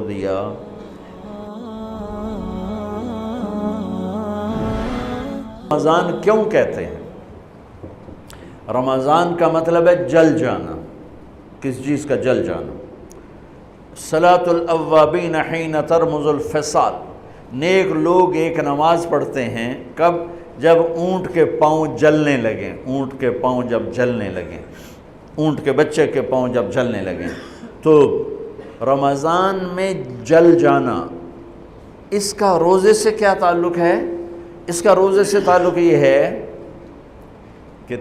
دیا۔ رمضان کیوں کہتے ہیں؟ رمضان کا مطلب ہے جل جانا، کس چیز کا جل جانا؟ صلاۃ الاوابین حین ترمز الفصال، نیک لوگ ایک نماز پڑھتے ہیں کب؟ جب اونٹ کے پاؤں جلنے لگیں، اونٹ کے پاؤں جب جلنے لگیں، اونٹ کے بچے کے پاؤں جب جلنے لگیں۔ تو رمضان میں جل جانا، اس کا روزے سے کیا تعلق ہے؟ اس کا روزے سے تعلق یہ ہے کہ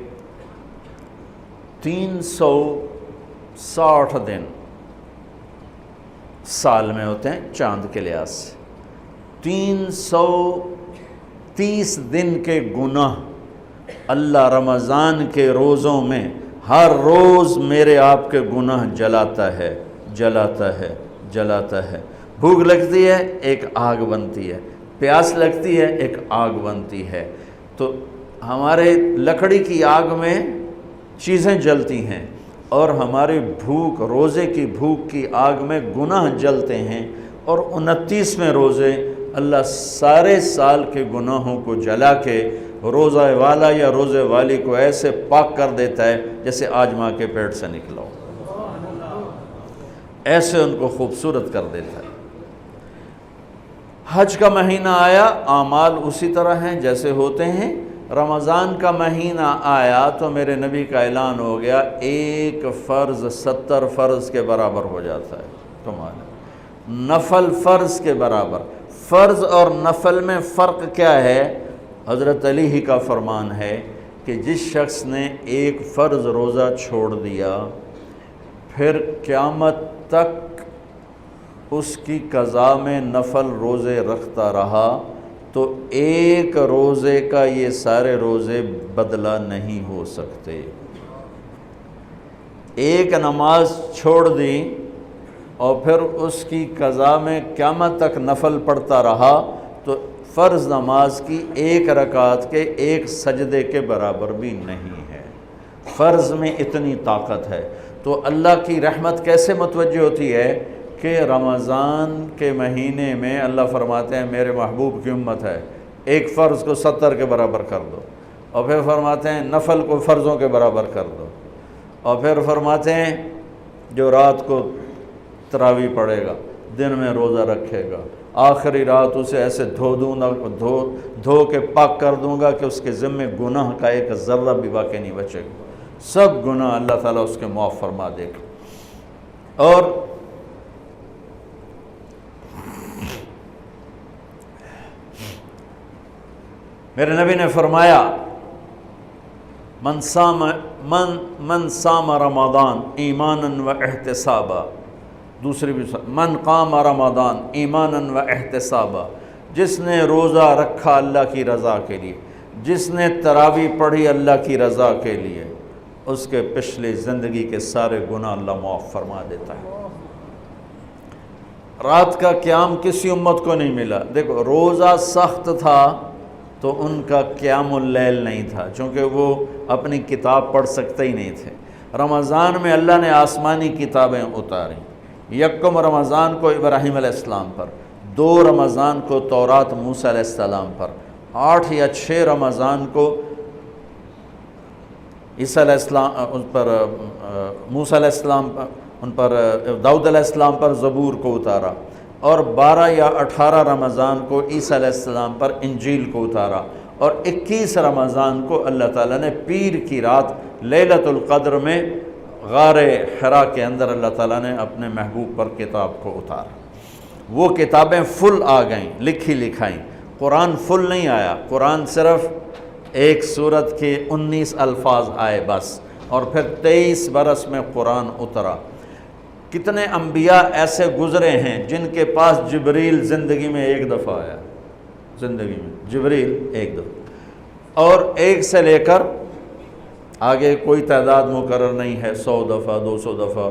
360 دن سال میں ہوتے ہیں چاند کے لحاظ سے، 330 دن کے گناہ اللہ رمضان کے روزوں میں ہر روز میرے آپ کے گناہ جلاتا ہے، جلاتا ہے، جلاتا ہے۔ بھوک لگتی ہے، ایک آگ بنتی ہے، پیاس لگتی ہے، ایک آگ بنتی ہے۔ تو ہمارے لکڑی کی آگ میں چیزیں جلتی ہیں اور ہماری بھوک، روزے کی بھوک کی آگ میں گناہ جلتے ہیں، اور 29ویں روزے اللہ سارے سال کے گناہوں کو جلا کے روزہ والا یا روزے والی کو ایسے پاک کر دیتا ہے جیسے آج ماں کے پیٹ سے نکلا ہو، ایسے ان کو خوبصورت کر دیتا ہے۔ حج کا مہینہ آیا، اعمال اسی طرح ہیں جیسے ہوتے ہیں۔ رمضان کا مہینہ آیا تو میرے نبی کا اعلان ہو گیا، ایک فرض 70 فرض کے برابر ہو جاتا ہے تمہارا، نفل فرض کے برابر۔ فرض اور نفل میں فرق کیا ہے؟ حضرت علی ہی کا فرمان ہے کہ جس شخص نے ایک فرض روزہ چھوڑ دیا، پھر قیامت تک اس کی قضا میں نفل روزے رکھتا رہا تو ایک روزے کا یہ سارے روزے بدلہ نہیں ہو سکتے۔ ایک نماز چھوڑ دی اور پھر اس کی قضا میں قیامت تک نفل پڑھتا رہا تو فرض نماز کی ایک رکعت کے ایک سجدے کے برابر بھی نہیں ہے۔ فرض میں اتنی طاقت ہے۔ تو اللہ کی رحمت کیسے متوجہ ہوتی ہے کہ رمضان کے مہینے میں اللہ فرماتے ہیں میرے محبوب کی امت ہے، ایک فرض کو 70 کے برابر کر دو، اور پھر فرماتے ہیں نفل کو فرضوں کے برابر کر دو، اور پھر فرماتے ہیں جو رات کو تراویح پڑھے گا، دن میں روزہ رکھے گا، آخری رات اسے ایسے دھو کے پاک کر دوں گا کہ اس کے ذمے گناہ کا ایک ذرہ بھی باقی نہیں بچے گا، سب گناہ اللہ تعالیٰ اس کے معاف فرما دے گا۔ اور میرے نبی نے فرمایا من صام رمضان ایمانا و احتسابا، دوسری بھی من قام رمضان ایمانا و احتسابا، جس نے روزہ رکھا اللہ کی رضا کے لیے، جس نے تراویح پڑھی اللہ کی رضا کے لیے، اس کے پچھلی زندگی کے سارے گناہ اللہ معاف فرما دیتا ہے۔ رات کا قیام کسی امت کو نہیں ملا۔ دیکھو روزہ سخت تھا تو ان کا قیام اللیل نہیں تھا، چونکہ وہ اپنی کتاب پڑھ سکتے ہی نہیں تھے۔ رمضان میں اللہ نے آسمانی کتابیں اتاریں، یکم رمضان کو ابراہیم علیہ السلام پر، 2 رمضان کو تورات موسیٰ علیہ السلام پر، 8 یا 6 رمضان کو عیسیٰ علیہ السلام ان پر، موسیٰ علیہ السلام ان پر، داؤد علیہ السلام پر زبور کو اتارا، اور 12 یا 18 رمضان کو عیسیٰ علیہ السلام پر انجیل کو اتارا، اور 21 رمضان کو اللہ تعالیٰ نے پیر کی رات لیلۃ القدر میں غار حرا کے اندر اللہ تعالیٰ نے اپنے محبوب پر کتاب کو اتارا۔ وہ کتابیں فل آ گئیں، لکھی لکھائیں۔ قرآن فل نہیں آیا، قرآن صرف ایک سورت کے 19 الفاظ آئے بس، اور پھر 23 برس میں قرآن اترا۔ کتنے انبیاء ایسے گزرے ہیں جن کے پاس جبریل زندگی میں ایک دفعہ آیا، زندگی میں جبریل ایک دفعہ، اور ایک سے لے کر آگے کوئی تعداد مقرر نہیں ہے، 100 دفعہ 200 دفعہ،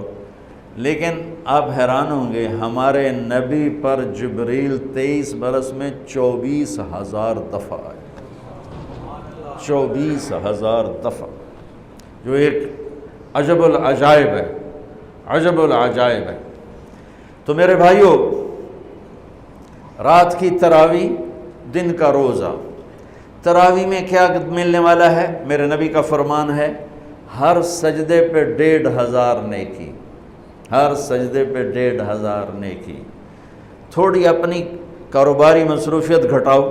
لیکن آپ حیران ہوں گے ہمارے نبی پر جبریل 23 برس میں 24,000 دفعہ آئے، 24,000 دفعہ، جو ایک عجب العجائب ہے، عجب العجائب ہے۔ تو میرے بھائیوں، رات کی تراوی، دن کا روزہ۔ تراوی میں کیا ملنے والا ہے؟ میرے نبی کا فرمان ہے ہر سجدے پہ 1500 نیکی، ہر سجدے پہ 1500 نیکی۔ تھوڑی اپنی کاروباری مصروفیت گھٹاؤ،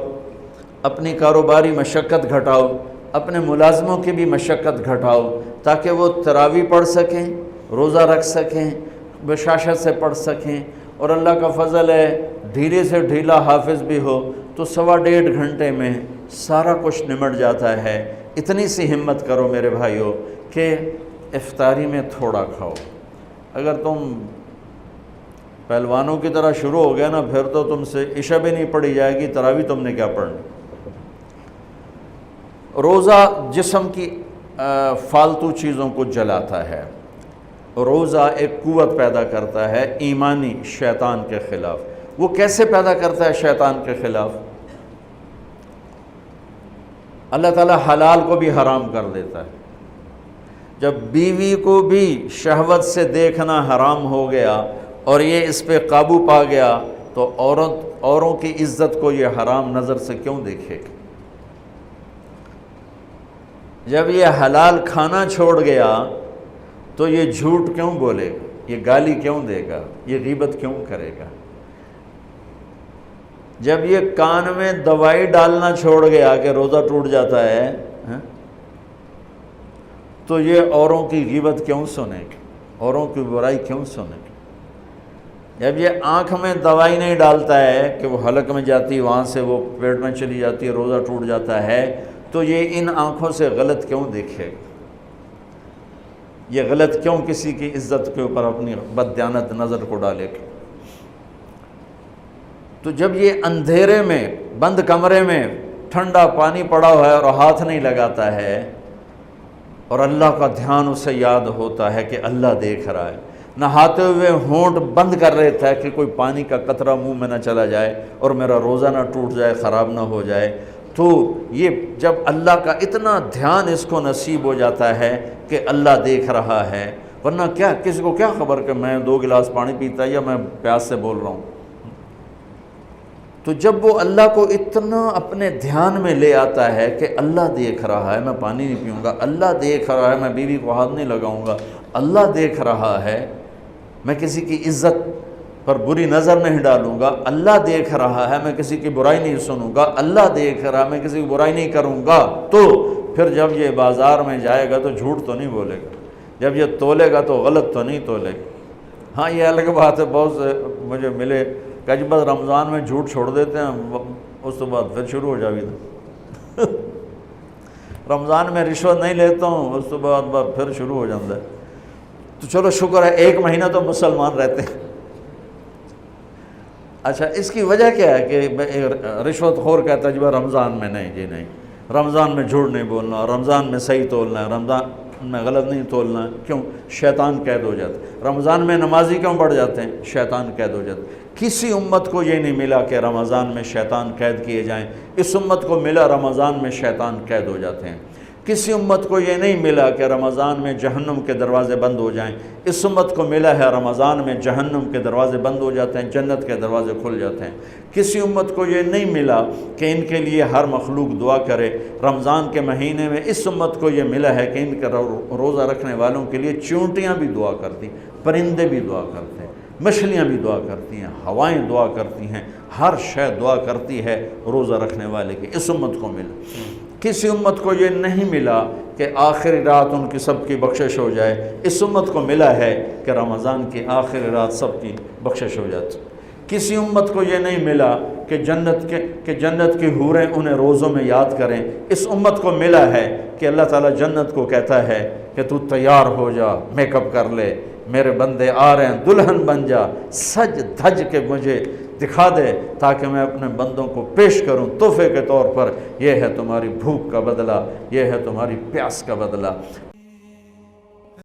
اپنی کاروباری مشقت گھٹاؤ، اپنے ملازموں کی بھی مشقت گھٹاؤ تاکہ وہ تراوی پڑھ سکیں، روزہ رکھ سکیں، بشاشت سے پڑھ سکیں، اور اللہ کا فضل ہے ڈھیلے سے ڈھیلا حافظ بھی ہو تو 1.5 گھنٹے میں سارا کچھ نمٹ جاتا ہے۔ اتنی سی ہمت کرو میرے بھائیوں کہ افطاری میں تھوڑا کھاؤ۔ اگر تم پہلوانوں کی طرح شروع ہو گیا نا، پھر تو تم سے عشاء بھی نہیں پڑھی جائے گی، تراوی تم نے کیا پڑھنی۔ روزہ جسم کی فالتو چیزوں کو جلاتا ہے، روزہ ایک قوت پیدا کرتا ہے ایمانی شیطان کے خلاف۔ وہ کیسے پیدا کرتا ہے شیطان کے خلاف؟ اللہ تعالیٰ حلال کو بھی حرام کر دیتا ہے۔ جب بیوی کو بھی شہوت سے دیکھنا حرام ہو گیا اور یہ اس پہ قابو پا گیا تو اوروں کی عزت کو یہ حرام نظر سے کیوں دیکھے گا؟ جب یہ حلال کھانا چھوڑ گیا تو یہ جھوٹ کیوں بولے گا، یہ گالی کیوں دے گا، یہ غیبت کیوں کرے گا؟ جب یہ کان میں دوائی ڈالنا چھوڑ گیا کہ روزہ ٹوٹ جاتا ہے تو یہ اوروں کی غیبت کیوں سنے گا، اوروں کی برائی کیوں سنے گا؟ جب یہ آنکھ میں دوائی نہیں ڈالتا ہے کہ وہ حلق میں جاتی، وہاں سے وہ پیٹ میں چلی جاتی ہے، روزہ ٹوٹ جاتا ہے، تو یہ ان آنکھوں سے غلط کیوں دیکھے گا؟ یہ غلط کیوں کسی کی عزت کے اوپر اپنی بددیانت نظر کو ڈالے گا؟ تو جب یہ اندھیرے میں بند کمرے میں ٹھنڈا پانی پڑا ہوا ہے اور ہاتھ نہیں لگاتا ہے اور اللہ کا دھیان اسے یاد ہوتا ہے کہ اللہ دیکھ رہا ہے، نہاتے ہوئے ہونٹ بند کر لیتا ہے کہ کوئی پانی کا قطرہ منہ میں نہ چلا جائے اور میرا روزہ نہ ٹوٹ جائے، خراب نہ ہو جائے، تو یہ جب اللہ کا اتنا دھیان اس کو نصیب ہو جاتا ہے کہ اللہ دیکھ رہا ہے، ورنہ کیا کسی کو کیا خبر کہ میں 2 گلاس پانی پیتا یا میں پیاس سے بول رہا ہوں۔ تو جب وہ اللہ کو اتنا اپنے دھیان میں لے آتا ہے کہ اللہ دیکھ رہا ہے، میں پانی نہیں پیوں گا، اللہ دیکھ رہا ہے، میں بیوی کو ہاتھ نہیں لگاؤں گا، اللہ دیکھ رہا ہے، میں کسی کی عزت پر بری نظر نہیں ڈالوں گا، اللہ دیکھ رہا ہے، میں کسی کی برائی نہیں سنوں گا، اللہ دیکھ رہا ہے، میں کسی کی برائی نہیں کروں گا، تو پھر جب یہ بازار میں جائے گا تو جھوٹ تو نہیں بولے گا، جب یہ تولے گا تو غلط تو نہیں تولے گا۔ ہاں یہ الگ بات ہے، بہت سے مجھے ملے کہ جب بس رمضان میں جھوٹ چھوڑ دیتے ہیں، اس کے بعد پھر شروع ہو جاوی تھا رمضان میں رشوت نہیں لیتا ہوں، اس کے بعد پھر شروع ہو جاتا ہے۔ تو چلو شکر ہے 1 مہینہ تو مسلمان رہتے ہیں۔ اچھا اس کی وجہ کیا ہے کہ رشوت خور کہتا ہے جی رمضان میں نہیں، جی نہیں، رمضان میں جھوٹ نہیں بولنا، رمضان میں صحیح تولنا ہے، رمضان میں غلط نہیں تولنا ہے۔ کیوں؟ شیطان قید ہو جاتا ہے۔ رمضان میں نمازی کیوں بڑھ جاتے ہیں؟ شیطان قید ہو جاتا ہے۔ کسی امت کو یہ نہیں ملا کہ رمضان میں شیطان قید کیے جائیں، اس امت کو ملا رمضان میں شیطان قید ہو جاتے ہیں۔ کسی امت کو یہ نہیں ملا کہ رمضان میں جہنم کے دروازے بند ہو جائیں، اس امت کو ملا ہے رمضان میں جہنم کے دروازے بند ہو جاتے ہیں، جنت کے دروازے کھل جاتے ہیں۔ کسی امت کو یہ نہیں ملا کہ ان کے لیے ہر مخلوق دعا کرے، رمضان کے مہینے میں اس امت کو یہ ملا ہے کہ ان کے روزہ رکھنے والوں کے لیے چونٹیاں بھی دعا کرتی، پرندے بھی دعا کرتے ہیں، مچھلیاں بھی دعا کرتی ہیں، ہوائیں دعا کرتی ہیں، ہر شے دعا کرتی ہے روزہ رکھنے والے کی، اس امت کو ملا۔ کسی امت کو یہ نہیں ملا کہ آخری رات ان کی سب کی بخشش ہو جائے، اس امت کو ملا ہے کہ رمضان کی آخری رات سب کی بخشش ہو جاتی۔ کسی امت کو یہ نہیں ملا کہ جنت کی حوریں انہیں روزوں میں یاد کریں، اس امت کو ملا ہے کہ اللہ تعالیٰ جنت کو کہتا ہے کہ تو تیار ہو جا، میک اپ کر لے، میرے بندے آ رہے ہیں، دلہن بن جا، سج دھج کے مجھے دکھا دے تاکہ میں اپنے بندوں کو پیش کروں تحفے کے طور پر، یہ ہے تمہاری بھوک کا بدلہ، یہ ہے تمہاری پیاس کا بدلہ۔